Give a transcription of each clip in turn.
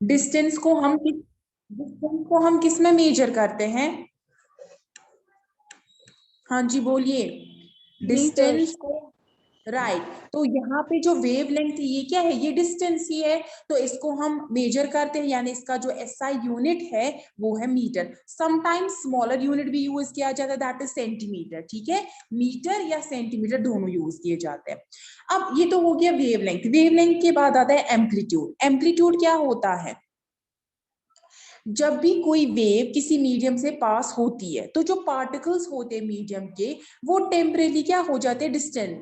Distance को हम किस में मेजर करते हैं? हाँ जी बोलिए। डिस्टेंस को, राइट। तो यहाँ पे जो वेव लेंथ ये क्या है? ये डिस्टेंस ही है, तो इसको हम मेजर करते हैं, यानी इसका जो एसआई यूनिट है वो है मीटर। समटाइम्स स्मॉलर यूनिट भी यूज किया जाता है, दैट इज सेंटीमीटर। ठीक है, मीटर या सेंटीमीटर दोनों यूज किए जाते हैं। अब ये तो हो गया वेव लेंथ। वेव लेंथ के बाद आता है एम्पलीट्यूड। एम्पलीट्यूड क्या होता है? जब भी कोई वेव किसी मीडियम से पास होती है तो जो पार्टिकल्स होते हैं मीडियम के, वो टेम्परेली क्या हो जाते हैं?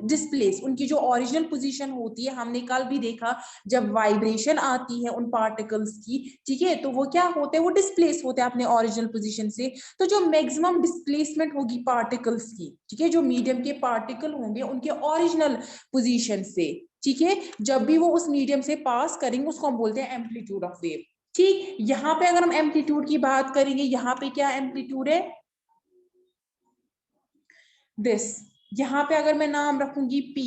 डिस्प्लेस। उनकी जो ओरिजिनल पोजीशन होती है, हमने कल भी देखा, जब वाइब्रेशन आती है उन पार्टिकल्स की, ठीक है, तो वो क्या होते हैं? वो डिस्प्लेस होते हैं अपने ओरिजिनल पोजीशन से। तो जो मैक्सिमम डिस्प्लेसमेंट होगी पार्टिकल्स की, ठीक है, जो मीडियम के पार्टिकल होंगे उनके ओरिजिनल पोजीशन से, ठीक है, जब भी वो उस मीडियम से पास करेंगे उसको हम बोलते हैं एम्पलीट्यूड ऑफ वेव। ठीक, यहां पे अगर हम एम्पलीट्यूड की बात करेंगे, यहाँ पे क्या एम्पलीट्यूड है? दिस। यहां पे अगर मैं नाम रखूंगी पी,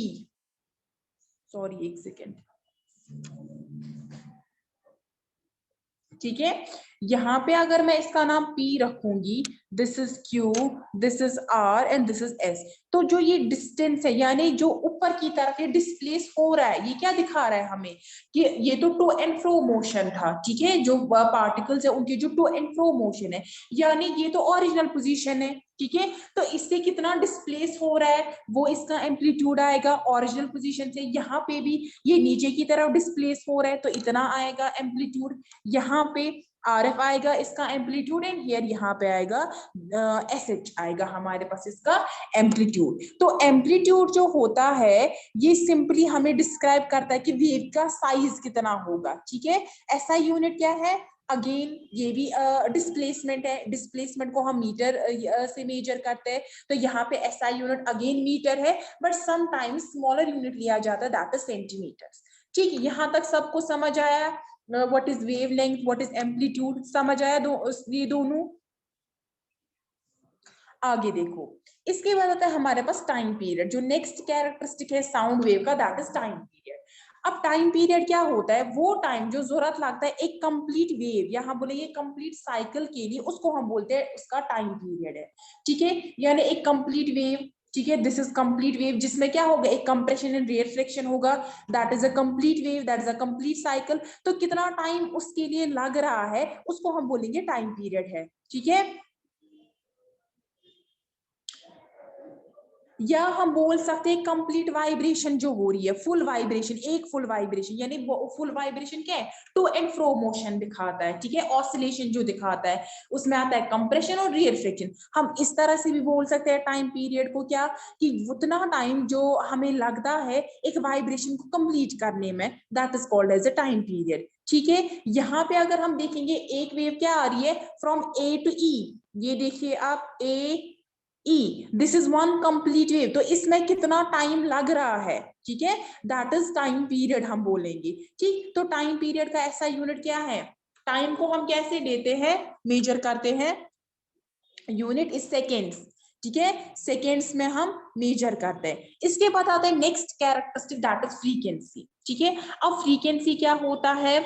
सॉरी एक सेकेंड, ठीक है, यहां पे अगर मैं इसका नाम P रखूंगी, this is Q, this is R and this is S, तो जो ये डिस्टेंस है, यानी जो ऊपर की तरफ ये डिस्प्लेस हो रहा है, ये क्या दिखा रहा है हमें? कि ये तो टू एंड फ्रो मोशन था, ठीक है, जो पार्टिकल्स है उनकी जो टू एंड फ्रो मोशन है, यानी ये तो ओरिजिनल पोजीशन है, ठीक है, तो इससे कितना डिस्प्लेस हो रहा है वो इसका एम्पलीट्यूड आएगा ओरिजिनल पोजीशन से। यहाँ पे भी ये नीचे की तरफ डिस्प्लेस हो रहा है तो इतना आएगा एम्पलीट्यूड। यहाँ पे RF आएगा इसका एम्पलीट्यूड, एंड हियर यहाँ पे आएगा SH आएगा हमारे पास इसका एम्पलीट्यूड। तो एम्पलीट्यूड जो होता है ये सिंपली हमें डिस्क्राइब करता है कि वेव का साइज कितना होगा, ठीक है। ऐसा यूनिट क्या है? अगेन ये भी डिस्प्लेसमेंट है, डिस्प्लेसमेंट को हम मीटर से मेजर करते हैं, तो यहाँ पे SI यूनिट अगेन मीटर है, बट समटाइम्स स्मॉलर यूनिट लिया जाता है, दैट इज सेंटीमीटर। ठीक है, यहाँ तक सबको समझ आया? What is wave length, what is amplitude, समझ आया ये दोनों? आगे देखो, इसके बाद आता है हमारे पास टाइम पीरियड। जो नेक्स्ट कैरेक्टरिस्टिक है साउंड वेव का, दैट इज टाइम पीरियड। अब टाइम पीरियड क्या होता है? वो टाइम जो जरूरत लगता है एक कंप्लीट वेव, यहाँ बोलेंगे कंप्लीट साइकिल के लिए, उसको हम बोलते हैं उसका टाइम पीरियड है, ठीक है। यानी एक कंप्लीट वेव, ठीक है, दिस इज कंप्लीट वेव, जिसमें क्या होगा? एक कंप्रेशन एंड रिफ्लेक्शन होगा, that is a complete wave, that is a complete cycle. तो कितना टाइम उसके लिए लग रहा है उसको हम बोलेंगे टाइम पीरियड है, ठीक है। या हम बोल सकते हैं कंप्लीट वाइब्रेशन जो हो रही है, फुल वाइब्रेशन, एक फुल वाइब्रेशन, यानी फुल वाइब्रेशन क्या है? टू एंड फ्रो मोशन दिखाता है, ठीक है, ऑसिलेशन जो दिखाता है, उसमें आता है कंप्रेशन और रिफ्लेक्शन। हम इस तरह से भी बोल सकते हैं टाइम पीरियड को, क्या कि उतना टाइम जो हमें लगता है एक वाइब्रेशन को कंप्लीट करने में, that is called as a time period, ठीक है। यहाँ पे अगर हम देखेंगे एक वेव क्या आ रही है फ्रॉम A टू E, ये देखिए आप A E, this is one complete wave, तो इसमें कितना टाइम लग रहा है, ठीक है, दैट इज टाइम पीरियड हम बोलेंगे, ठीक। तो टाइम पीरियड का ऐसा यूनिट क्या है? टाइम को हम कैसे लेते हैं, मेजर करते हैं? यूनिट इज सेकेंड्स, ठीक है, सेकेंड्स में हम मेजर करते हैं। इसके बाद आता है next characteristic, that is frequency, ठीक है। अब फ्रीक्वेंसी क्या होता है?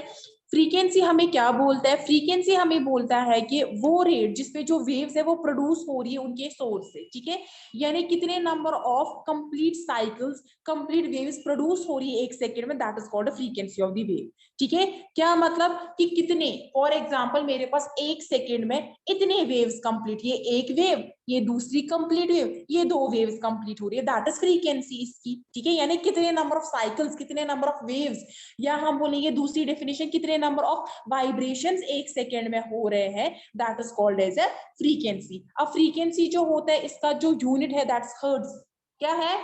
फ्रीक्वेंसी हमें क्या बोलता है? फ्रीक्वेंसी हमें बोलता है कि वो रेट जिसपे जो वेव्स है वो प्रोड्यूस हो रही है उनके सोर्स से, ठीक है, यानी कितने number of complete cycles, complete waves produce हो रही है एक सेकेंड में, that is called frequency of the wave, ठीक है। क्या मतलब कि कितने, फॉर एग्जाम्पल मेरे पास एक सेकेंड में इतने वेव्स कंप्लीट, ये एक वेव, ये दूसरी कंप्लीट वेव, ये दो वेव्स कंप्लीट हो रही है, दैट इज फ्रीक्वेंसी इसकी, ठीक है, यानी कितने नंबर ऑफ साइकिल्स, कितने नंबर ऑफ वेव्स, या हम बोलेंगे दूसरी डेफिनेशन, कितने नंबर ऑफ वाइब्रेशंस एक सेकेंड में हो रहे हैं, that is called as a frequency. अब फ्रीक्वेंसी जो होता है इसका जो यूनिट है दैट्स हर्ट्ज, क्या है?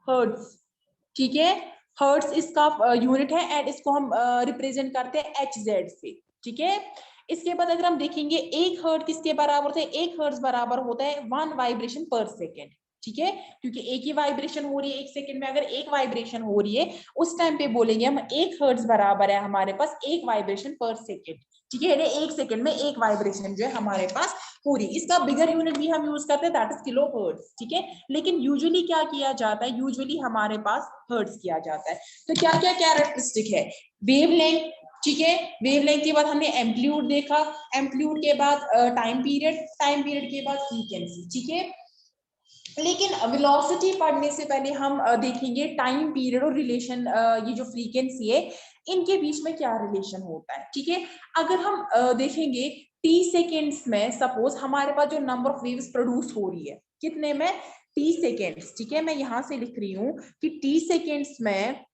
हर्ट्ज, ठीक है, हर्ट्ज इसका यूनिट है, एंड इसको हम रिप्रेजेंट करते हैं HZ से, ठीक है। इसके बाद अगर हम देखेंगे एक हर्ट्ज किसके बराबर होता है? एक हर्ट्ज बराबर होता है 1 वाइब्रेशन पर सेकेंड, ठीक है, क्योंकि एक ही वाइब्रेशन हो रही है एक सेकेंड में, अगर एक वाइब्रेशन हो रही है उस टाइम पे बोलेंगे हम एक हर्ट्ज बराबर है हमारे पास एक वाइब्रेशन पर सेकेंड, ठीक है, यानी 1 सेकंड में एक वाइब्रेशन जो है हमारे पास पूरी। इसका बिगर यूनिट भी हम यूज करते हैं, दैट इज किलो हर्ट्ज। ठीक है, लेकिन यूजुअली क्या किया जाता है, यूजुअली हमारे पास हर्ट्ज किया जाता है। तो क्या क्या कैरेक्टरिस्टिक है, वेवलेंथ, ठीक है, वेवलेंथ के बाद हमने एम्पलीट्यूड देखा, एम्पलीट्यूड के बाद टाइम पीरियड, टाइम पीरियड के बाद फ्रीक्वेंसी। ठीक है, लेकिन वेलोसिटी पढ़ने से पहले हम देखेंगे टाइम पीरियड और रिलेशन, ये जो फ्रीक्वेंसी है इनके बीच में क्या रिलेशन होता है। ठीक है, अगर हम देखेंगे टी सेकेंड्स में, सपोज हमारे पास जो नंबर ऑफ वेव्स प्रोड्यूस हो रही है कितने में, टी सेकेंड्स। ठीक है, मैं यहां से लिख रही हूँ कि टी सेकेंड्स में,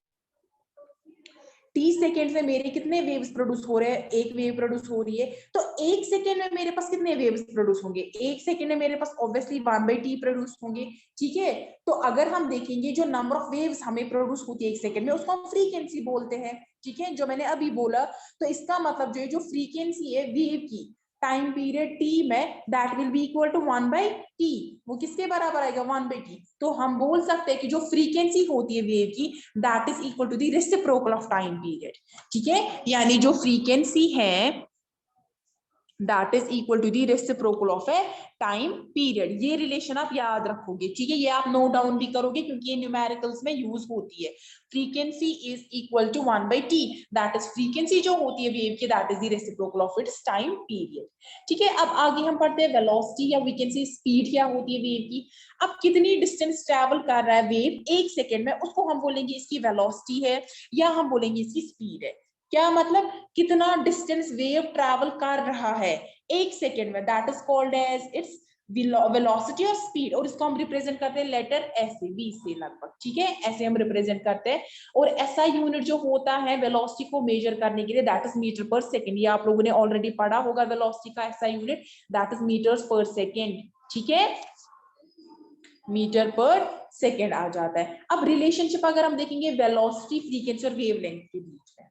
30 सेकेंड में मेरे कितने वेव्स प्रोड्यूस हो रहे हैं, एक वेव प्रोड्यूस हो रही है। तो एक सेकेंड में मेरे पास कितने वेव्स प्रोड्यूस होंगे, एक सेकेंड में मेरे पास ऑब्वियसली 1/t प्रोड्यूस होंगे। ठीक है, तो अगर हम देखेंगे जो नंबर ऑफ वेव्स हमें प्रोड्यूस होती है एक सेकेंड में, उसको हम फ्रीक्वेंसी बोलते हैं। ठीक है, जो मैंने अभी बोला, तो इसका मतलब जो है जो फ्रीक्वेंसी है वेव की टाइम पीरियड t में, that will be equal to 1/t। वो किसके बराबर आएगा, 1/t। तो हम बोल सकते हैं कि जो फ्रीक्वेंसी होती है वेव की, that is equal to the reciprocal of time period. ठीक है, यानी जो फ्रीक्वेंसी है that is equal to the reciprocal of a time period. ये रिलेशन आप याद रखोगे। ठीक है, ये आप नोट डाउन भी करोगे क्योंकि ये न्यूमेरिकल्स में यूज होती है। Frequency is equal to 1/t, that is frequency जो होती है वेव की, that is the reciprocal of its time period. ठीक है, अब आगे हम पढ़ते हैं वेलोसिटी, या वी कैन से स्पीड क्या होती है वेव की। अब कितनी डिस्टेंस ट्रेवल कर रहा है वेव एक सेकेंड में, उसको हम बोलेंगे इसकी वेलोसिटी है, या हम बोलेंगे इसकी स्पीड है। क्या मतलब, कितना डिस्टेंस वेव ट्रैवल कर रहा है एक सेकेंड में, that is called as its velocity और स्पीड। और इसको हम रिप्रेजेंट करते हैं लेटर ऐसे, v से लगभग। ठीक है, ऐसे हम रिप्रेजेंट करते हैं। और ऐसा यूनिट जो होता है वेलोसिटी को मेजर करने के लिए, that is metre per second. ये आप लोगों ने ऑलरेडी पढ़ा होगा, वेलोसिटी का ऐसा यूनिट दैट इज मीटर्स पर सेकेंड। ठीक है, मीटर पर सेकेंड आ जाता है। अब रिलेशनशिप अगर हम देखेंगे वेलोसिटी, फ्रीक्वेंसी और वेवलेंथ के बीच में,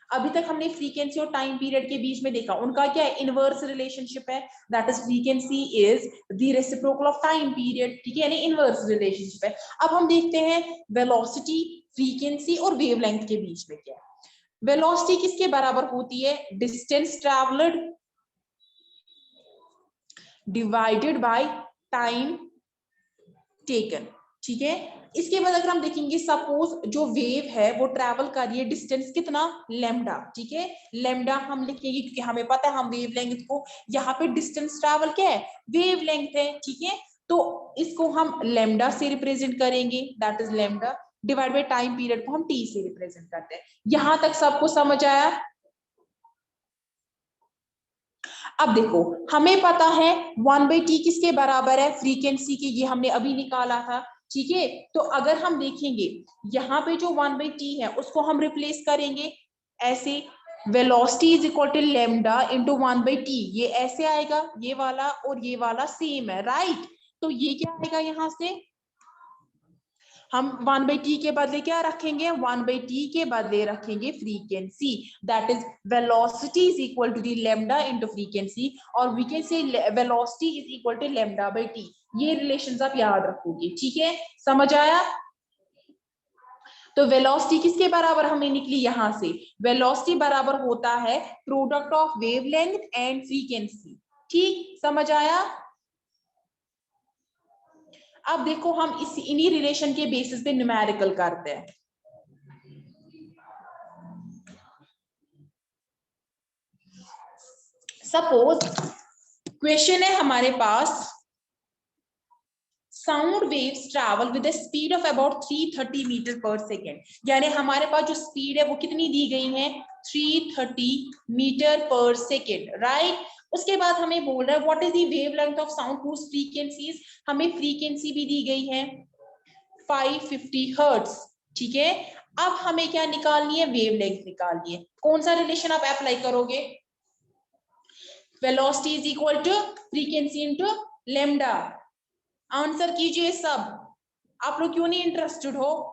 अभी तक हमने फ्रीक्वेंसी और टाइम पीरियड के बीच में देखा, उनका क्या है, इनवर्स रिलेशनशिप है, that is frequency is the reciprocal of time period. ठीक है, यानी इनवर्स रिलेशनशिप है। अब हम देखते हैं वेलोसिटी, फ्रीक्वेंसी और वेवलेंथ के बीच में क्या है। वेलोसिटी किसके बराबर होती है, distance travelled divided by time taken. ठीक है, इसके बाद अगर हम देखेंगे, सपोज जो वेव है वो ट्रैवल कर रही है डिस्टेंस कितना, लैम्डा। ठीक है, लैम्डा हम लिखेंगे क्योंकि हमें पता है हम वेवलेंथ को, यहाँ पे डिस्टेंस ट्रैवल क्या है, वेवलेंथ है। ठीक है, तो इसको हम लैम्डा से रिप्रेजेंट करेंगे, that is lambda, divide by time period को हम टी से रिप्रेजेंट करते हैं। यहां तक सबको समझ आया। अब देखो, हमें पता है 1/t किसके बराबर है, फ्रीक्वेंसी के, ये हमने अभी निकाला था। ठीक है, तो अगर हम देखेंगे यहाँ पे जो 1/t है उसको हम रिप्लेस करेंगे ऐसे, velocity is equal to lambda into 1/t। ये ऐसे आएगा, ये वाला और ये वाला सेम है, राइट। तो ये क्या आएगा, यहाँ से हम 1/t के बदले क्या रखेंगे, 1/t के बदले रखेंगे frequency, that is velocity is equal to the lambda into frequency, और we can say velocity is equal to lambda by T. ये रिलेशंस आप याद रखोगे। ठीक है, समझ आया। तो वेलोसिटी किसके बराबर हमें निकली, यहां से वेलोसिटी बराबर होता है product of wavelength and frequency. ठीक, समझ आया। अब देखो, हम इस इन्हीं रिलेशन के बेसिस पे न्यूमेरिकल करते हैं। सपोज क्वेश्चन है हमारे पास, sound waves travel with speed of about 330 metre per second. यानी हमारे पास जो स्पीड है वो कितनी दी गई है, 330 मीटर पर सेकेंड, राइट। उसके बाद हमें बोल रहा है what is the wavelength of sound whose frequencies, हमें फ्रीक्वेंसी भी दी गई है 550 हर्ट्ज। ठीक है, अब हमें क्या निकालनी है, वेवलेंथ निकालनी है। कौन सा रिलेशन आप अप्लाई करोगे, velocity is equal to frequency into lambda. Answer कीजिए सब, आप लोग क्यों नहीं इंटरेस्टेड हो।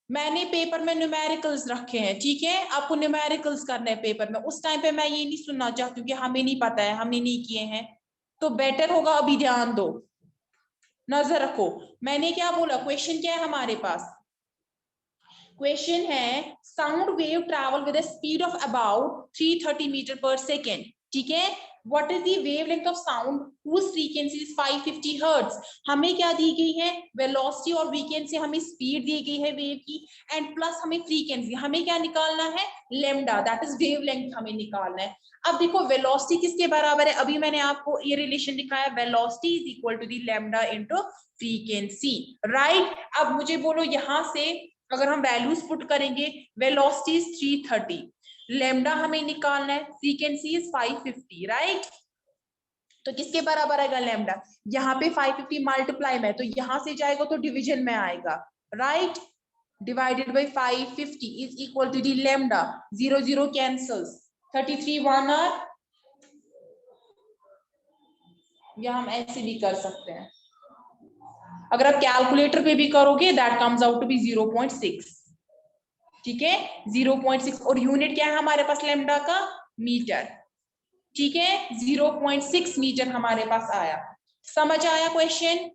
मैंने पेपर में न्यूमेरिकल्स रखे हैं। ठीक है, आपको न्यूमेरिकल्स करने हैं पेपर में। उस टाइम पे मैं ये नहीं सुनना चाहती हूँ कि हमें नहीं पता है, हमने नहीं किए हैं। तो बेटर होगा अभी ध्यान दो, नजर रखो। मैंने क्या बोला, क्वेश्चन क्या है हमारे पास, क्वेश्चन है sound wave travel with a speed of about 330 metre per second, ठीक है। What is the wavelength of sound whose frequency is 550 hertz? हमें क्या दी गई है, वेलोसिटी, और वीकेंड से हमें स्पीड दी गई है वेव की, एंड प्लस हमें फ्रीक्वेंसी, हमें क्या निकालना है, लेमडा, दैट इज वेवलेंथ हमें निकालना है। अब देखो वेलोसिटी किसके बराबर है, अभी मैंने आपको ये रिलेशन दिखाया, velocity is equal to the lambda into frequency, right. अब मुझे बोलो यहां से अगर हम वैल्यूज पुट करेंगे, वेलोसिटी इज 330, लेमडा हमें निकालना है, फ्रीक्वेंसी इज 550, राइट। तो किसके बराबर आएगा लेमडा, यहाँ पे 550 मल्टीप्लाई में, तो यहां से जाएगा तो डिवीजन में आएगा, right. Divided by 550 is equal to the lambda, 0 0 cancels, 33 1 are, या हम ऐसे भी कर सकते हैं, अगर आप कैलकुलेटर पे भी करोगे that comes out to be 0.6, ठीक है, 0.6, और यूनिट क्या है हमारे पास लेमडा का, मीटर, ठीक है, 0.6 मीटर हमारे पास आया। समझ आया क्वेश्चन?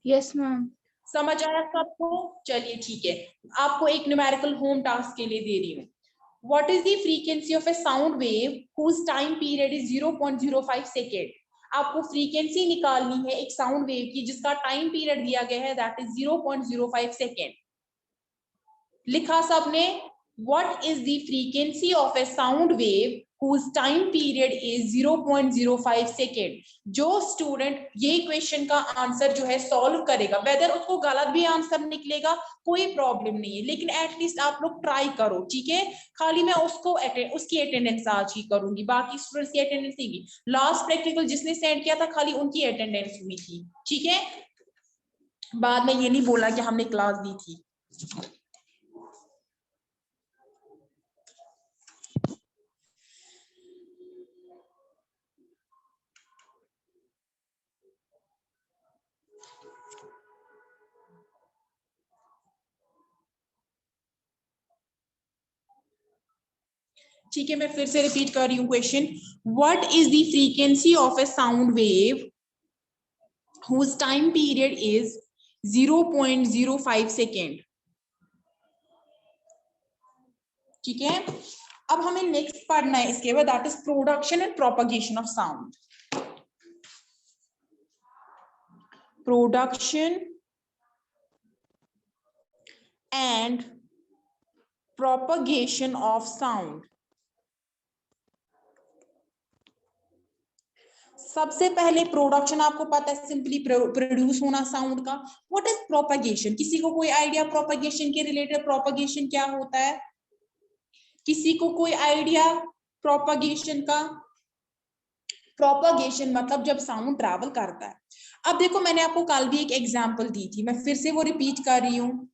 Yes ma'am. समझ आया सबको? चलिए ठीक है, आपको एक न्यूमेरिकल होम टास्क के लिए दे रही हूँ। What is the frequency of a sound wave whose time period is 0.05 second? आपको फ्रीक्वेंसी निकालनी है एक साउंड वेव की जिसका टाइम पीरियड दिया गया है दैट इज 0.05 सेकेंड। लिखा सबने, what is the frequency of a sound wave whose time period is 0.05 second? जो स्टूडेंट ये क्वेश्चन का आंसर जो है सॉल्व करेगा, वेदर उसको गलत भी आंसर निकलेगा कोई प्रॉब्लम नहीं है, लेकिन एटलीस्ट आप लोग ट्राई करो, ठीक है। खाली मैं उसको उसकी अटेंडेंस आज ही करूंगी, बाकी स्टूडेंट्स की अटेंडेंस नहीं। लास्ट प्रैक्टिकल जिसने सेंड किया था खाली उनकी अटेंडेंस हुई थी, ठीक है। बाद में ये नहीं बोला कि हमने क्लास दी थी। ठीक है, मैं फिर से रिपीट कर रही हूँ question, what is the frequency of A sound wave whose time period is 0.05 second, ठीक है। अब हमें नेक्स्ट पढ़ना है इसके बाद, that is production and propagation of sound. Production and propagation of sound. सबसे पहले प्रोडक्शन आपको पता है, सिंपली प्रोड्यूस होना साउंड का। What is propagation? किसी को कोई आइडिया प्रोपगेशन के रिलेटेड, प्रोपगेशन क्या होता है? किसी को कोई आइडिया प्रोपगेशन का? प्रोपगेशन मतलब जब साउंड ट्रैवल करता है। अब देखो मैंने आपको कल भी एक एग्जांपल दी थी, मैं फिर से वो रिपीट कर रही हूँ,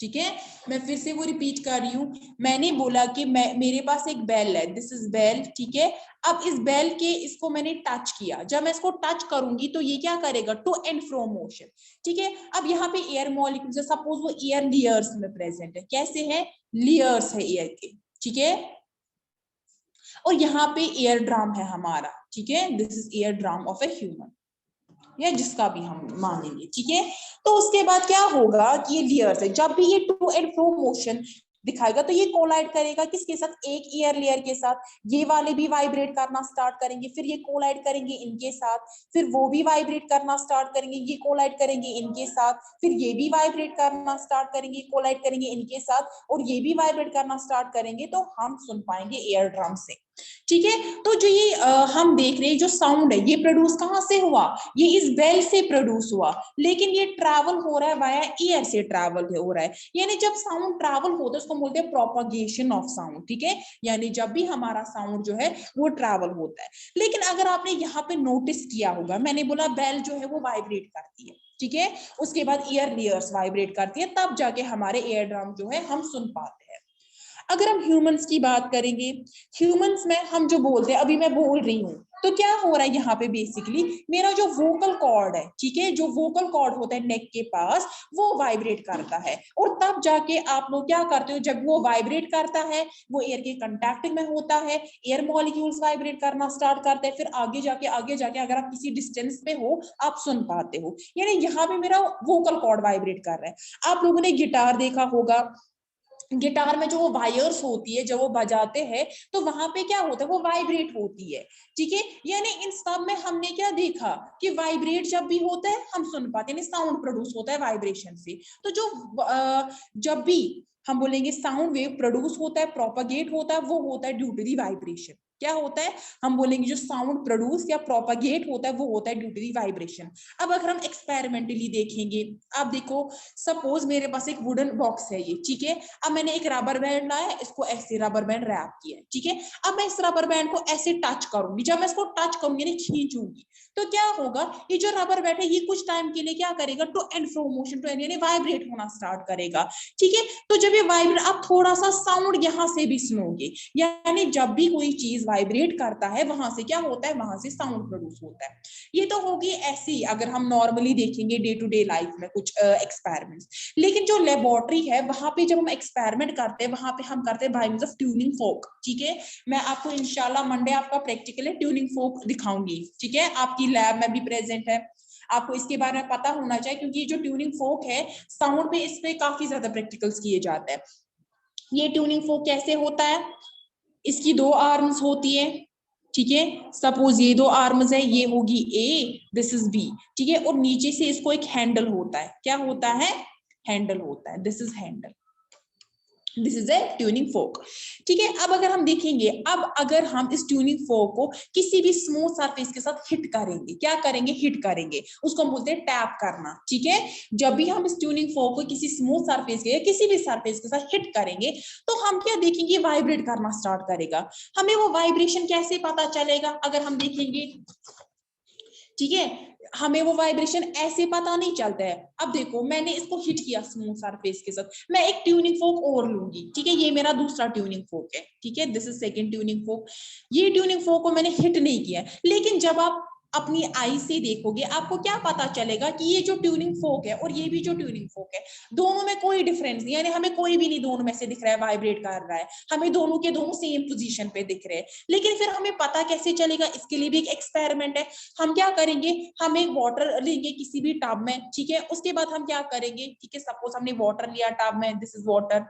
ठीक है, मैं फिर से वो रिपीट कर रही हूँ। मैंने बोला कि मेरे पास एक बेल है, दिस इज बेल, ठीक है। अब इस बेल के इसको मैंने टच किया, जब मैं इसको टच करूंगी तो ये क्या करेगा, टू एंड फ्रो मोशन, ठीक है। अब यहाँ पे एयर मॉलिक्यूल्स है, सपोज वो एयर लेयर्स में प्रेजेंट है, कैसे है, लेयर्स है एयर के, ठीक है। और यहाँ पे एयर ड्रम है हमारा, ठीक है, this is air drum of a human, या जिसका भी हम मानेंगे, ठीक है। तो उसके बाद क्या होगा कि ये लेयर्स है, जब भी ये टू एंड फ्रो मोशन दिखाएगा तो ये कोलाइड करेगा किसके साथ, एक एयर लेयर के साथ। ये वाले भी वाइब्रेट करना स्टार्ट करेंगे, फिर ये कोलाइड करेंगे इनके साथ, फिर वो भी वाइब्रेट करना स्टार्ट करेंगे, ये कोलाइड करेंगे इनके साथ, फिर ये भी वाइब्रेट करना स्टार्ट करेंगे, कोलाइड करेंगे इनके साथ, और ये भी वाइब्रेट करना स्टार्ट करेंगे, तो हम सुन पाएंगे एयर ड्रम से, ठीक है। तो जो ये हम देख रहे हैं जो साउंड है ये प्रोड्यूस कहां से हुआ, ये इस बेल से प्रोड्यूस हुआ, लेकिन ये ट्रैवल हो रहा है वाया एयर से ट्रैवल हो रहा है। यानी जब साउंड ट्रैवल होता है उसको बोलते हैं प्रोपगेशन ऑफ साउंड, ठीक है। यानी जब भी हमारा साउंड जो है वो ट्रैवल होता है। लेकिन अगर आपने यहाँ पे नोटिस किया होगा, मैंने बोला बेल जो है वो वाइब्रेट करती है, ठीक है, उसके बाद एयर लेयर्स वाइब्रेट करती है, तब जाके हमारे एयर ड्रम जो है हम सुन पाते हैं। अगर हम ह्यूमंस की बात करेंगे, ह्यूमंस में हम जो बोलते हैं, अभी मैं बोल रही हूँ तो क्या हो रहा है यहाँ पे बेसिकली मेरा जो वोकल कॉर्ड है, ठीक है, जो वोकल कॉर्ड होता है नेक के पास वो वाइब्रेट करता है, और तब जाके आप लोग क्या करते हो, जब वो वाइब्रेट करता है वो एयर के कांटेक्ट में होता है, एयर मॉलिक्यूल्स वाइब्रेट करना स्टार्ट करते हैं, फिर आगे जाके अगर आप किसी डिस्टेंस पे हो आप सुन पाते हो। यानी यहाँ पे मेरा वोकल कॉर्ड वाइब्रेट कर रहा है। आप लोगों ने गिटार देखा होगा, गिटार में जो वो वायर्स होती है, जब वो बजाते हैं तो वहां पे क्या होता है, वो वाइब्रेट होती है, ठीक है। यानी इन सब में हमने क्या देखा कि वाइब्रेट जब भी होता है हम सुन पाते हैं, यानी साउंड प्रोड्यूस होता है वाइब्रेशन से। तो जो जब भी हम बोलेंगे साउंड वेव प्रोड्यूस होता है, प्रोपागेट होता है, वो होता है ड्यू टू दी वाइब्रेशन। क्या होता है, हम बोलेंगे जो साउंड प्रोड्यूस या प्रोपागेट होता है वो होता है ड्यू टू दी वाइब्रेशन। अब अगर हम एक्सपेरिमेंटली देखेंगे, आप देखो सपोज मेरे पास एक वुडन बॉक्स है ये, ठीक है। अब मैंने एक रबर बैंड लाया, इसको ऐसे रबर बैंड रैप किया, ठीक है। अब मैं इस रबर बैंड को ऐसे टच करूंगी, जब मैं इसको टच करूंगी यानी खींचूंगी, तो क्या होगा, ये जो रबर बैंड है ये कुछ टाइम के लिए क्या करेगा, to and fro motion, to and यानी वाइब्रेट होना स्टार्ट करेगा, ठीक है। तो जब ये वाइब्रेट, आप थोड़ा सा साउंड यहां से भी सुनोगे, यानी जब भी कोई चीज वाइब्रेट करता है वहां से क्या होता है, वहां से साउंड प्रोड्यूस होता है। ये तो होगी ऐसे ही अगर हम नॉर्मली देखेंगे डे टू डे लाइफ में कुछ एक्सपेरिमेंट्स। लेकिन जो लेबोरेटरी है वहां पे जब हम एक्सपेरिमेंट करते हैं, वहां पे हम करते हैं बाय मींस ऑफ ट्यूनिंग फोक, ठीक है। मैं आपको इंशाल्लाह मंडे आपका प्रैक्टिकल है ट्यूनिंग फोक दिखाऊंगी, ठीक है, आपकी लैब में भी प्रेजेंट है। आपको इसके बारे में पता होना चाहिए, क्योंकि जो ट्यूनिंग फोक है साउंड पे इस पे काफी ज्यादा प्रैक्टिकल्स किए जाते हैं। ये ट्यूनिंग फोक कैसे होता है, इसकी 2 आर्म्स होती है, ठीक है। सपोज ये 2 आर्म्स है, ये होगी ए, दिस इज बी, ठीक है। और नीचे से इसको एक हैंडल होता है, क्या होता है, हैंडल होता है, this is handle, this is a tuning फोक, ठीक है। अब अगर हम देखेंगे, अब अगर हम इस ट्यूनिंग फोक को किसी भी स्मूथ सरफेस के साथ हिट करेंगे, क्या करेंगे, हिट करेंगे, उसको हम बोलते हैं टैप करना, ठीक है। जब भी हम इस ट्यूनिंग फोक को किसी स्मूथ सरफेस के या किसी भी सरफेस के साथ हिट करेंगे तो हम क्या देखेंगे, वाइब्रेट करना स्टार्ट करेगा। हमें वो वाइब्रेशन कैसे पता चलेगा, अगर हम देखेंगे, ठीक है, हमें वो वाइब्रेशन ऐसे पता नहीं चलता है। अब देखो मैंने इसको हिट किया स्मूथ सरफेस के साथ, मैं एक ट्यूनिंग फोक और लूंगी, ठीक है, ये मेरा दूसरा ट्यूनिंग फोक है, ठीक है, दिस इज सेकंड ट्यूनिंग फोक। ये ट्यूनिंग फोक को मैंने हिट नहीं किया, लेकिन जब आप अपनी आई से देखोगे आपको क्या पता चलेगा कि ये जो ट्यूनिंग फोक है और ये भी जो ट्यूनिंग फोक है, दोनों में कोई डिफरेंस नहीं, यानी हमें कोई भी नहीं दोनों में से दिख रहा है वाइब्रेट कर रहा है, हमें दोनों के दोनों सेम पोजीशन पे दिख रहे हैं। लेकिन फिर हमें पता कैसे चलेगा, इसके लिए भी एक एक्सपेरिमेंट है। हम क्या करेंगे, हम एक वाटर लेंगे किसी भी टब में, ठीक है, उसके बाद हम क्या करेंगे, ठीक है, सपोज हमने वाटर लिया टब में, दिस इज वाटर,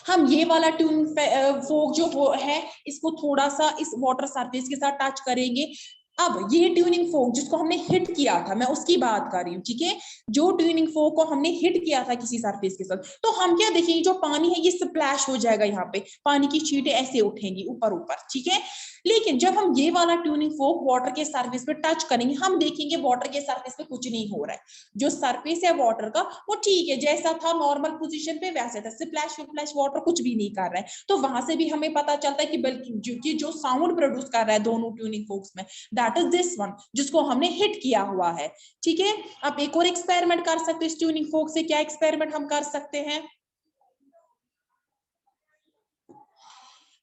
हम ये वाला ट्यून फोक जो है इसको थोड़ा सा इस वाटर सरफेस के साथ टच करेंगे। अब ये ट्यूनिंग फोक जिसको हमने हिट किया था, मैं उसकी बात कर रही हूँ, ठीक है, जो ट्यूनिंग फोक को हमने हिट किया था किसी सरफेस के साथ, तो हम क्या देखेंगे, जो पानी है ये स्प्लैश हो जाएगा, यहाँ पे पानी की छींटे ऐसे उठेंगी ऊपर ऊपर, ठीक है। लेकिन जब हम ये वाला ट्यूनिंग फोक वाटर के सरफेस पे टच करेंगे, हम देखेंगे वाटर के सरफेस पे कुछ नहीं हो रहा है, जो सरफेस है वाटर का वो ठीक है, जैसा था नॉर्मल पोजीशन पे वैसे था, स्प्लैश स्प्लैश वाटर कुछ भी नहीं कर रहा है। तो वहां से भी हमें पता चलता है कि बल्कि जो साउंड प्रोड्यूस कर रहा है दोनों ट्यूनिंग फोक्स में, दैट इज दिस वन जिसको हमने हिट किया हुआ है, ठीक है। आप एक और एक्सपेरिमेंट कर सकते हो इस ट्यूनिंग फोक से। क्या एक्सपेरिमेंट हम कर सकते हैं,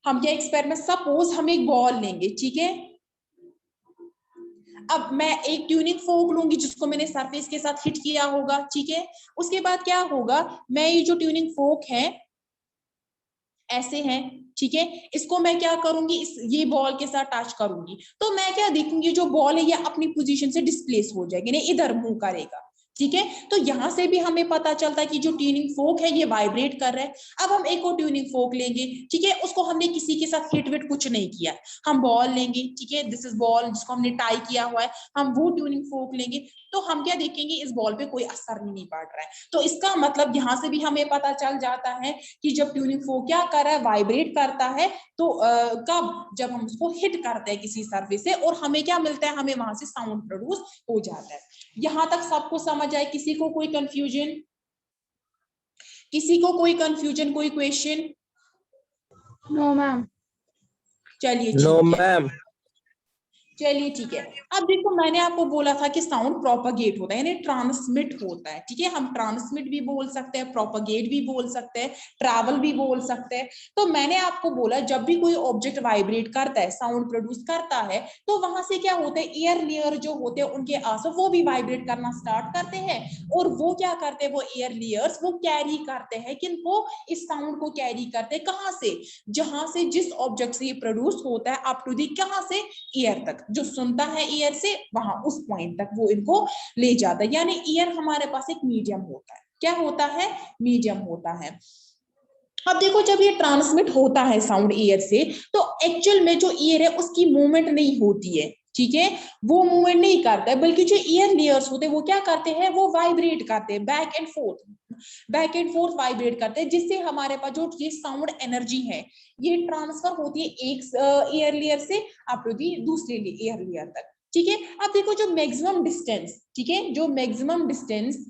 हम क्या एक्सपेरिमेंट, सपोज हम एक बॉल लेंगे, ठीक है। अब मैं एक ट्यूनिंग फोक लूंगी जिसको मैंने सरफेस के साथ हिट किया होगा, ठीक है। उसके बाद क्या होगा, मैं ये जो ट्यूनिंग फोक है ऐसे हैं, ठीक है, इसको मैं क्या करूंगी, इस ये बॉल के साथ टच करूंगी, तो मैं क्या देखूंगी, जो बॉल है ये अपनी पोजीशन से डिस्प्लेस हो जाएगी, नहीं इधर मूव करेगा, ठीक है। तो यहां से भी हमें पता चलता है कि जो ट्यूनिंग फोक है ये वाइब्रेट कर रहा है। अब हम एक और ट्यूनिंग फोक लेंगे, ठीक है, उसको हमने किसी के साथ हिट विट कुछ नहीं किया, हम बॉल लेंगे, ठीक है, दिस इज बॉल जिसको हमने टाई किया हुआ है, हम वो ट्यूनिंग फोक लेंगे, तो हम क्या देखेंगे, इस बॉल पे कोई असर नहीं पड़ रहा है। तो इसका मतलब यहाँ से भी हमें पता चल जाता है कि जब ट्यूनिंग फोक क्या कर रहा है, वाइब्रेट करता है, तो कब, जब हम उसको हिट करते हैं किसी सरफेस से, और हमें क्या मिलता है, हमें वहां से साउंड प्रोड्यूस हो जाता है। यहां तक सबको समझ आए, किसी को कोई कंफ्यूजन, किसी को कोई कंफ्यूजन, कोई क्वेश्चन? No ma'am. चलिए नो ठीक है, मैम। चलिए ठीक है। अब देखो मैंने आपको बोला था कि साउंड प्रोपगेट होता है यानी ट्रांसमिट होता है, ठीक है। हम ट्रांसमिट भी बोल सकते हैं, प्रोपगेट भी बोल सकते हैं, ट्रैवल भी बोल सकते हैं। तो मैंने आपको बोला जब भी कोई ऑब्जेक्ट वाइब्रेट करता है, साउंड प्रोड्यूस करता है, तो वहां से क्या होता है, एयर लेयर जो होते हैं उनके आंसू वो भी वाइब्रेट करना स्टार्ट करते हैं। और वो क्या करते हैं, वो एयर लेयर्स वो कैरी करते हैं, किनको, इस साउंड को कैरी करते हैं कहां से, जहां से जिस ऑब्जेक्ट से ये प्रोड्यूस होता है अप टू दी कहां से, ईयर तक। जो सुनता है ईयर से वहां उस पॉइंट तक वो इनको ले जाता है। यानी ईयर हमारे पास एक मीडियम होता है। क्या होता है, मीडियम होता है। अब देखो जब ये ट्रांसमिट होता है साउंड ईयर से, तो एक्चुअल में जो ईयर है उसकी मूवमेंट नहीं होती है, ठीक है। वो मूवमेंट नहीं करता है, बल्कि जो ईयर लेयर्स होते हैं वो क्या करते हैं, वो वाइब्रेट करते हैं, बैक एंड फोर्थ वाइब्रेट करते हैं, जिससे हमारे पास जो ये साउंड एनर्जी है ये ट्रांसफर होती है एक ईयर लेयर से अप टू दी दूसरे ईयर लेयर तक, ठीक है। अब देखो जो मैक्सिमम डिस्टेंस, ठीक है, जो मैक्सिमम डिस्टेंस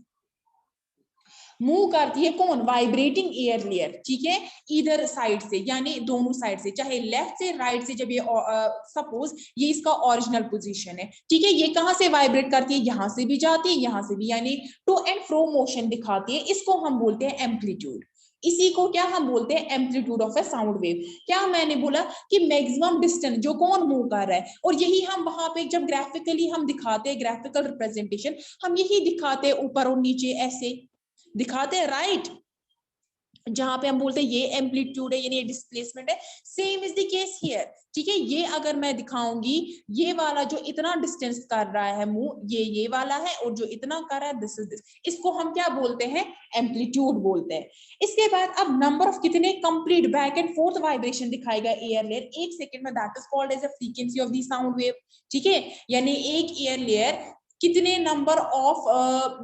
मूव करती है कौन, वाइब्रेटिंग एयर लेयर, ठीक है, इधर साइड से यानी दोनों साइड से, चाहे लेफ्ट से राइट से। जब ये सपोज ये इसका ओरिजिनल पोजीशन है, ठीक है, ये कहां से वाइब्रेट करती है, यहां से भी जाती है यहां से भी, यानी टू एंड फ्रो मोशन दिखाती है। इसको हम बोलते हैं एम्पलीट्यूड। इसी को क्या हम बोलते हैं, amplitude of A sound wave. क्या मैंने बोला कि मैक्सिमम डिस्टेंस जो कौन मूव कर रहा है, और यही हम वहां पे जब ग्राफिकली हम दिखाते हैं, ग्राफिकल रिप्रेजेंटेशन हम यही दिखाते हैं, ऊपर और नीचे ऐसे दिखाते हैं, राइट। जहां पे हम बोलते हैं ये एम्पलीट्यूड है यानी ये डिस्प्लेसमेंट है। Same is the case here, ठीक है। ये अगर मैं दिखाऊंगी, ये वाला जो इतना डिस्टेंस कर रहा है मूव, ये वाला है, और जो इतना कर रहा है दिस इज दिस, इसको हम क्या बोलते हैं, एम्पलीट्यूड बोलते हैं। इसके बाद अब नंबर ऑफ कितने complete back and forth vibration दिखाएगा एयर लेयर एक सेकेंड में, that is called as a frequency of the sound wave, ठीक है। यानी एक एयर लेयर कितने नंबर ऑफ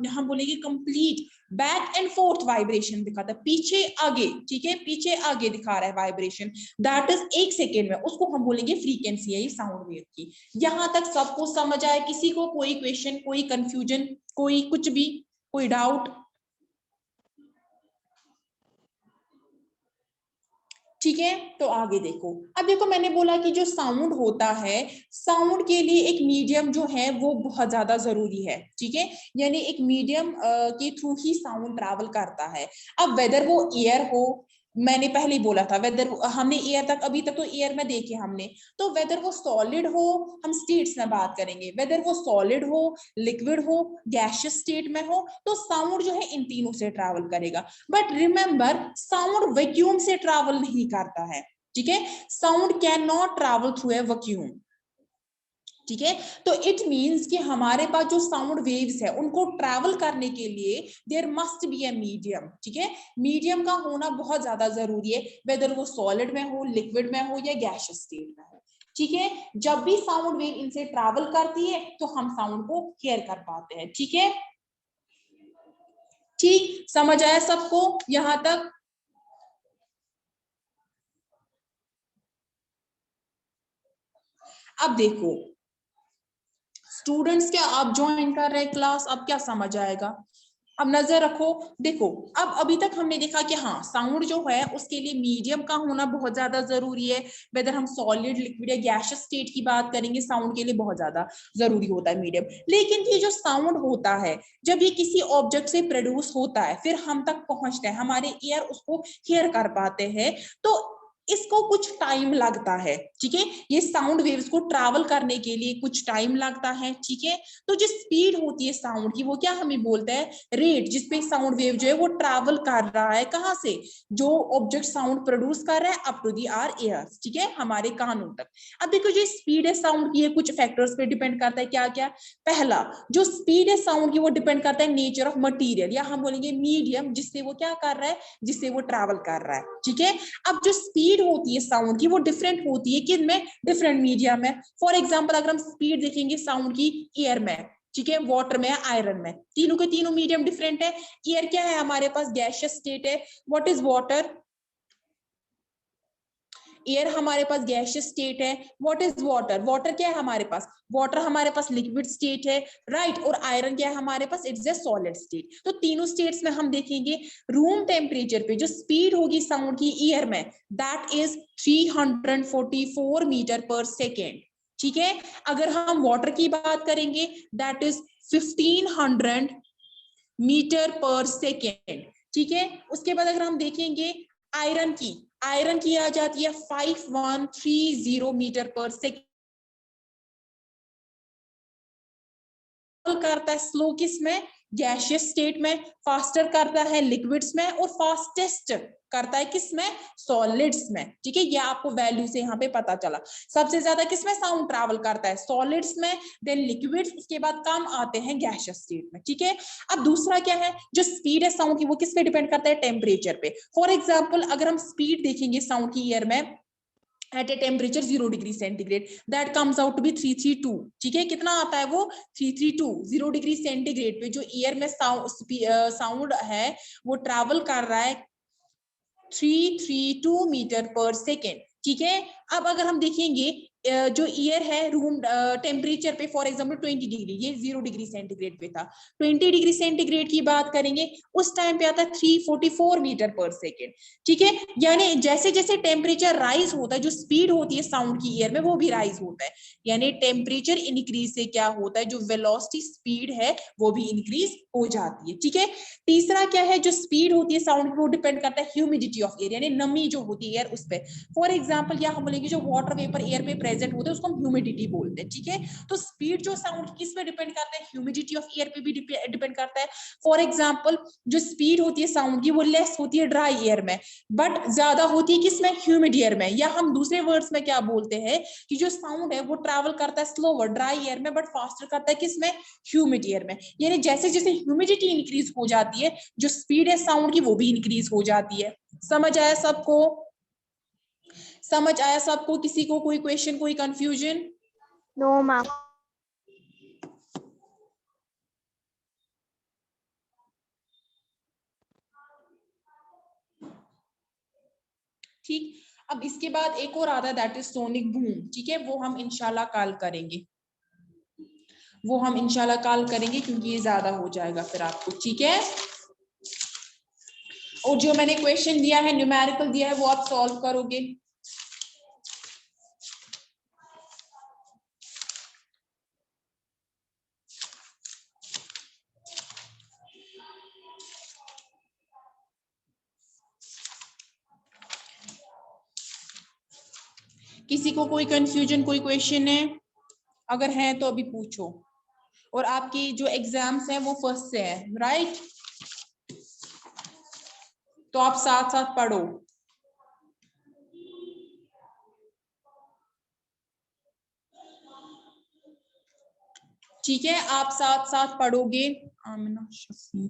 हम बोलेंगे complete back and forth vibration दिखाता है, पीछे आगे, ठीक है, पीछे आगे दिखा रहा है वाइब्रेशन, दैट इज एक सेकेंड में, उसको हम बोलेंगे फ्रीक्वेंसी है ये साउंड वेव की। यहां तक सबको समझ आए, किसी को कोई क्वेश्चन, कोई कंफ्यूजन, कोई कुछ भी, कोई डाउट, ठीक है। तो आगे देखो, अब देखो मैंने बोला कि जो साउंड होता है, साउंड के लिए एक मीडियम जो है वो बहुत ज्यादा जरूरी है, ठीक है। यानी एक मीडियम के थ्रू ही साउंड ट्रैवल करता है। अब वेदर वो एयर हो, मैंने पहले ही बोला था, वेदर हमने एयर तक, अभी तक तो एयर में देखे हमने, तो वेदर वो सॉलिड हो, हम स्टेट्स में बात करेंगे, वेदर वो सॉलिड हो, लिक्विड हो, गैसियस स्टेट में हो, तो साउंड जो है इन तीनों से ट्रैवल करेगा। बट रिमेंबर साउंड वैक्यूम से ट्रैवल नहीं करता है, ठीक है। Sound can not travel through a vacuum, ठीक है। तो इट मींस कि हमारे पास जो साउंड वेव्स है उनको ट्रैवल करने के लिए there must be a medium, ठीक है। मीडियम का होना बहुत ज्यादा जरूरी है, वेदर वो सॉलिड में हो, लिक्विड में हो, या गैसियस स्टेट में हो, ठीक है। जब भी साउंड वेव इनसे ट्रैवल करती है तो हम साउंड को हियर कर पाते हैं, ठीक है। ठीक, समझ आया सबको यहां तक। अब देखो स्टूडेंट्स, क्या आप ज्वाइन कर रहे हैं क्लास, अब क्या समझ आएगा, अब नजर रखो। देखो अब अभी तक हमने देखा कि हाँ साउंड जो है उसके लिए मीडियम का होना बहुत ज्यादा जरूरी है, वेदर हम सॉलिड, लिक्विड या गैसियस स्टेट की बात करेंगे, साउंड के लिए बहुत ज्यादा जरूरी होता है मीडियम। लेकिन ये जो साउंड होता है जब ये किसी ऑब्जेक्ट से प्रोड्यूस होता है फिर हम तक पहुंचता है, हमारे ईयर उसको हियर कर पाते हैं, तो इसको कुछ टाइम लगता है, ठीक है। ये साउंड वेव्स को ट्रैवल करने के लिए कुछ टाइम लगता है, ठीक है। तो जो स्पीड होती है साउंड की वो क्या हमें बोलते हैं, रेट जिसपे साउंड वेव जो है वो ट्रैवल कर रहा है, कहां से, जो ऑब्जेक्ट साउंड प्रोड्यूस कर रहा है up to the our ears, ठीक है, हमारे कानों तक। अब देखो जो स्पीड है साउंड की ये कुछ फैक्टर्स पे डिपेंड करता है, क्या क्या। पहला जो स्पीड है साउंड की वो डिपेंड करता है नेचर ऑफ मटीरियल, या हम बोलेंगे मीडियम जिससे वो क्या कर रहा है, जिससे वो ट्रैवल कर रहा है, ठीक है। अब जो स्पीड होती है साउंड की वो डिफरेंट होती है, किन में, डिफरेंट मीडिया में। फॉर एग्जांपल अगर हम स्पीड देखेंगे साउंड की एयर में, ठीक है, वाटर में, आयरन में, तीनों के तीनों मीडियम डिफरेंट है। एयर क्या है हमारे पास, गैसियस स्टेट है। व्हाट इज वाटर, एयर हमारे पास गैसियस स्टेट है। व्हाट इज वाटर, वाटर क्या है हमारे पास, वाटर हमारे पास लिक्विड स्टेट है, राइट। और आयरन क्या है हमारे पास, इट्स ए सॉलिड स्टेट। तो तीनों स्टेट्स में हम देखेंगे रूम टेम्परेचर पे जो स्पीड होगी साउंड की ईयर में, that is 344 metre per second, ठीक है। अगर हम वाटर की बात करेंगे that is 1500 metre per second, ठीक है। उसके बाद अगर हम देखेंगे आयरन की आ जाती है 5130 मीटर पर सेकेंड। करता है स्लो किस में, गैसियस स्टेट में, फास्टर करता है लिक्विड्स में, और फास्टेस्ट करता है किस में, सॉलिड्स में, ठीक है। ये आपको वैल्यू से यहाँ पे पता चला। सबसे ज्यादा किस में साउंड ट्रैवल करता है, सॉलिड्स में, देन लिक्विड्स, उसके बाद कम आते हैं गैसियस स्टेट में, ठीक है। अब दूसरा क्या है, जो स्पीड है साउंड की वो किस पे डिपेंड करता है, टेम्परेचर पे। फॉर एग्जाम्पल अगर हम स्पीड देखेंगे साउंड की एयर में at a temperature 0 degree centigrade, that comes out to be 332, ठीक है। कितना आता है वो, 332, 0 डिग्री सेंटीग्रेड पे जो एयर में साउंड है वो ट्रैवल कर रहा है 332 मीटर पर सेकेंड, ठीक है। अब अगर हम देखेंगे जो एयर है रूम टेम्परेचर पे, फॉर एग्जांपल 20 डिग्री, ये 0 डिग्री सेंटीग्रेड पे था, 20 डिग्री सेंटीग्रेड की बात करेंगे उस टाइम पे आता है 344 मीटर पर सेकेंड, ठीक है। यानी जैसे जैसे टेम्परेचर राइज होता है, जो स्पीड होती है साउंड की एयर में वो भी राइज होता है, यानी टेम्परेचर इंक्रीज से क्या होता है, जो वेलोसिटी स्पीड है वो भी इंक्रीज हो जाती है, ठीक है। तीसरा क्या है, जो स्पीड होती है साउंड वो डिपेंड करता है ह्यूमिडिटी ऑफ एयर, यानी नमी जो होती है एयर उस पर। फॉर एग्जाम्पल या हम बोलेंगे जो वाटर वेपर एयर पे प्रेजेंट होते हैं उसको हम ह्यूमिडिटी बोलते हैं, ठीक है। तो स्पीड जो साउंड किस पे डिपेंड करता है, ह्यूमिडिटी ऑफ एयर पे भी डिपेंड करता है। फॉर एग्जाम्पल जो स्पीड होती है साउंड की वो लेस होती है ड्राई एयर में, बट ज्यादा होती है किसमें, ह्यूमिड एयर में। या हम दूसरे वर्ड्स में क्या बोलते हैं कि जो साउंड है वो ट्रैवल करता है स्लोवर ड्राई एयर में, बट फास्टर करता है किसमें, ह्यूमिड एयर में। यानी जैसे जैसे ह्यूमिडिटी इंक्रीज हो जाती है जो स्पीड है साउंड की वो भी इंक्रीज हो जाती है। समझ आया सबको, समझ आया सबको, किसी को कोई क्वेश्चन, कोई कंफ्यूजन? No ma'am. ठीक। अब इसके बाद एक और आता है दैट इज सोनिक बूम, ठीक है। वो हम इंशाल्लाह कल करेंगे, वो हम इंशाल्लाह कल करेंगे क्योंकि ये ज्यादा हो जाएगा फिर आपको, ठीक है। और जो मैंने क्वेश्चन दिया है न्यूमेरिकल दिया है वो आप सॉल्व करोगे। किसी को कोई कंफ्यूजन, कोई क्वेश्चन है? अगर है तो अभी पूछो। और आपकी जो एग्जाम्स हैं वो फर्स्ट से है, राइट? तो आप साथ साथ पढ़ो। ठीक है, आप साथ साथ पढ़ोगे। आमिना शफी,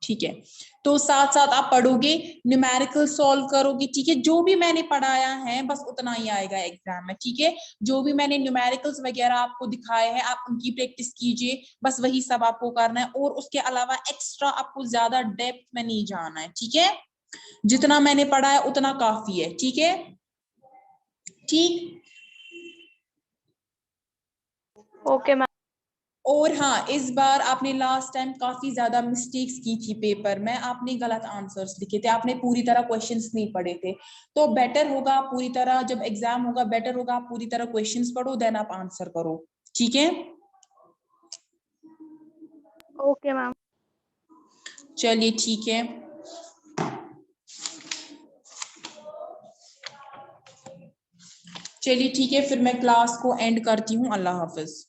ठीक है। तो साथ साथ आप पढ़ोगे, न्यूमेरिकल सॉल्व करोगे, ठीक है। जो भी मैंने पढ़ाया है बस उतना ही आएगा एग्जाम में, ठीक है। जो भी मैंने न्यूमेरिकल्स वगैरह आपको दिखाए हैं आप उनकी प्रैक्टिस कीजिए, बस वही सब आपको करना है। और उसके अलावा एक्स्ट्रा आपको ज्यादा डेप्थ में नहीं जाना है, ठीक है। जितना मैंने पढ़ा है उतना काफी है, ठीक है। ठीक। Okay ma'am. और हाँ, इस बार आपने लास्ट टाइम काफी ज्यादा मिस्टेक्स की थी पेपर में, आपने गलत आंसर्स लिखे थे, आपने पूरी तरह क्वेश्चंस नहीं पढ़े थे। तो बेटर होगा पूरी तरह, जब एग्जाम होगा बेटर होगा आप पूरी तरह क्वेश्चंस पढ़ो, देन आप आंसर करो, ठीक है। Okay ma'am. चलिए ठीक है, चलिए ठीक है, फिर मैं क्लास को एंड करती हूँ। अल्लाह हाफिज।